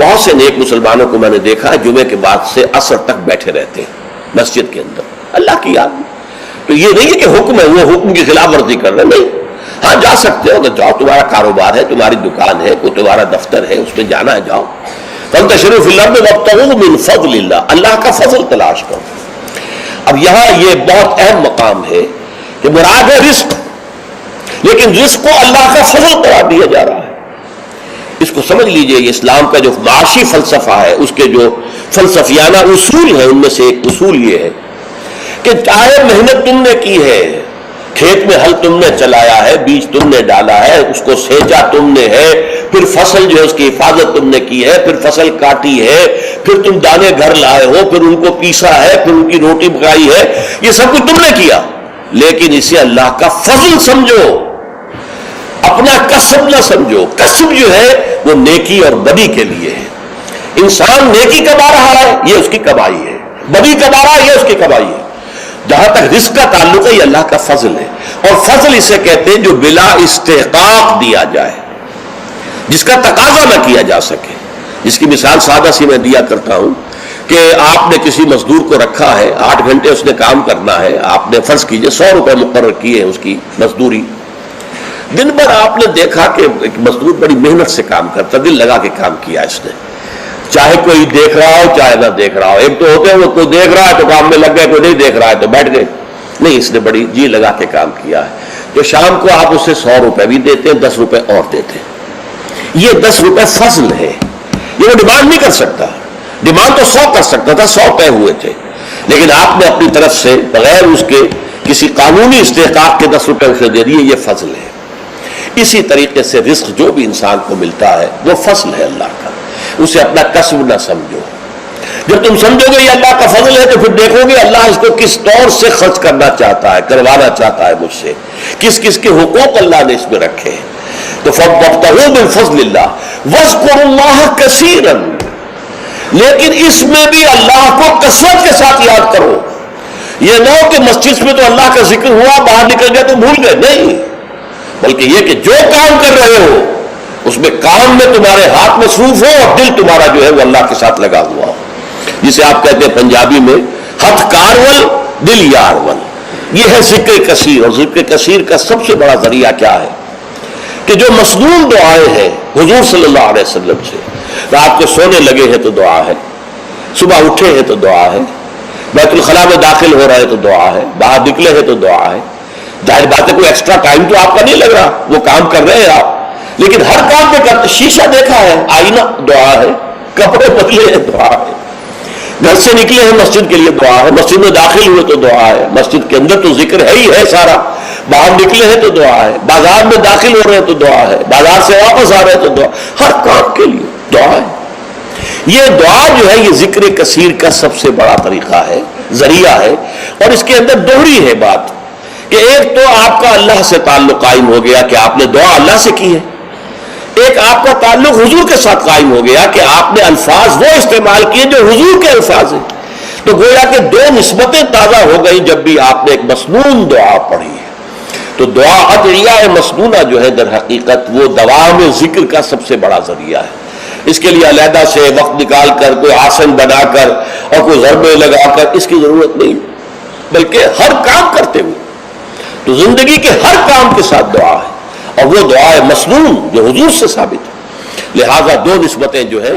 بہت سے نیک مسلمانوں کو میں نے دیکھا ہے جمعے کے بعد سے عصر تک بیٹھے رہتے ہیں مسجد کے اندر اللہ کی یاد میں. تو یہ نہیں ہے کہ حکم ہے وہ حکم کی خلاف ورزی کر رہے, نہیں. ہاں جا سکتے ہو, اگر جاؤ, تمہارا کاروبار ہے, تمہاری دکان ہے, کوئی تمہارا دفتر ہے, اس میں جانا ہے جاؤ. فانتشروا فی الارض وابتغوا من فضل اللہ, اللہ کا فضل تلاش کرو. اب یہاں یہ بہت اہم مقام ہے کہ مراد ہے رزق, لیکن رزق کو اللہ کا فضل قرار دیا جا رہا ہے. اس کو سمجھ لیجئے, یہ اسلام کا جو معاشی فلسفہ ہے, اس کے جو فلسفیانہ اصول ہیں, ان میں سے ایک اصول یہ ہے کہ چاہے محنت تم نے کی ہے, کھیت میں ہل تم نے چلایا ہے, بیج تم نے ڈالا ہے, اس کو سینچا تم نے ہے, پھر فصل جو ہے اس کی حفاظت تم نے کی ہے, پھر فصل کاٹی ہے, پھر تم دانے گھر لائے ہو, پھر ان کو پیسا ہے, پھر ان کی روٹی پکائی ہے, یہ سب کچھ تم نے کیا, لیکن اسے اللہ کا فضل سمجھو, اپنا کسب نہ سمجھو. کسب جو ہے وہ نیکی اور بدی کے لیے ہے. انسان نیکی کما رہا ہے, یہ اس کی کمائی ہے, بدی کما رہا ہے, یہ اس کی کمائی ہے. جہاں تک رزق کا تعلق ہے, یہ اللہ کا فضل ہے, اور فضل اسے کہتے ہیں جو بلا استحقاق دیا جائے, جس کا تقاضا نہ کیا جا سکے. جس کی مثال سادہ سی میں دیا کرتا ہوں کہ آپ نے کسی مزدور کو رکھا ہے, 8 گھنٹے اس نے کام کرنا ہے, آپ نے فرض کیجئے 100 روپے مقرر کیے ہیں اس کی مزدوری. دن بھر آپ نے دیکھا کہ ایک مزدور بڑی محنت سے کام کرتا, دل لگا کے کام کیا اس نے, چاہے کوئی دیکھ رہا ہو چاہے نہ دیکھ رہا ہو. ایک تو ہوتے ہیں وہ کوئی دیکھ رہا ہے تو کام میں لگ گئے, کوئی نہیں دیکھ رہا ہے تو بیٹھ گئے. نہیں, اس نے بڑی جی لگا کے کام کیا ہے. جو شام کو آپ اسے 100 روپے بھی دیتے ہیں, 10 روپے اور دیتے ہیں. یہ 10 روپے فضل ہے, یہ وہ ڈیمانڈ نہیں کر سکتا. ڈیمانڈ تو 100 کر سکتا تھا, 100 طے ہوئے تھے, لیکن آپ نے اپنی طرف سے بغیر اس کے کسی قانونی استحقاق کے 10 روپے اسے دے دیے, یہ فضل ہے. اسی طریقے سے رزق جو بھی انسان کو ملتا ہے وہ فضل ہے اللہ کا, اسے اپنا کسب نہ سمجھو. جب تم سمجھو گے یہ اللہ کا فضل ہے تو پھر دیکھو گے اللہ اس کو کس طور سے خرچ کرنا چاہتا ہے, کروانا چاہتا ہے مجھ سے, کس کس کے حقوق اللہ نے اس میں رکھے. تو فابتغوا من فضل اللہ واذکروا اللہ کثیرا, لیکن اس میں بھی اللہ کو کثرت کے ساتھ یاد کرو. یہ نہ ہو کہ مسجد میں تو اللہ کا ذکر ہوا, باہر نکل گیا تو بھول گئے, نہیں, بلکہ یہ کہ جو کام کر رہے ہو اس میں کام میں تمہارے ہاتھ مصروف ہو اور دل تمہارا جو ہے وہ اللہ کے ساتھ لگا ہوا ہو. جسے آپ کہتے ہیں پنجابی میں ہتھ کارول دل یارول. یہ ہے ذکر کثیر. اور ذکر کثیر کا سب سے بڑا ذریعہ کیا ہے کہ جو مصنون دعائیں ہیں حضور صلی اللہ علیہ وسلم سے, رات کو سونے لگے ہیں تو دعا ہے, صبح اٹھے ہیں تو دعا ہے, بیت الخلاء میں داخل ہو رہے ہیں تو دعا ہے, باہر نکلے ہیں تو دعا ہے. ظاہر بات ہے کوئی ایکسٹرا ٹائم تو آپ کا نہیں لگ رہا, وہ کام کر رہے ہیں آپ, لیکن ہر کام پہ کرتے. شیشہ دیکھا ہے, آئینہ دعا ہے, کپڑے بدلے ہیں دعا ہے, گھر سے نکلے ہیں مسجد کے لیے دعا ہے, مسجد میں داخل ہوئے تو دعا ہے, مسجد کے اندر تو ذکر ہے ہی ہے سارا, باہر نکلے ہیں تو دعا ہے, بازار میں داخل ہو رہے ہیں تو دعا ہے, بازار سے واپس آ رہے ہیں تو دعا, ہر کام کے لیے دعا ہے. یہ دعا جو ہے یہ ذکر کثیر کا سب سے بڑا طریقہ ہے, ذریعہ ہے. اور اس کے اندر دوہری ہے بات کہ ایک تو آپ کا اللہ سے تعلق قائم ہو گیا کہ آپ نے دعا اللہ سے کی ہے, ایک آپ کا تعلق حضور کے ساتھ قائم ہو گیا کہ آپ نے الفاظ وہ استعمال کیے جو حضور کے الفاظ ہیں. تو گویا کہ دو نسبتیں تازہ ہو گئی جب بھی آپ نے ایک مسنون دعا پڑھی ہے. تو دعا ادعیہ مسنونہ جو ہے در حقیقت وہ دوام ذکر کا سب سے بڑا ذریعہ ہے. اس کے لیے علیحدہ سے وقت نکال کر کوئی آسن بنا کر اور کوئی ضربے لگا کر اس کی ضرورت نہیں, بلکہ ہر کام کرتے ہوئے. تو زندگی کے ہر کام کے ساتھ دعا ہے, اور وہ دعا ہے مسنون جو حضور سے ثابت ہے. لہذا دو نسبتیں جو ہے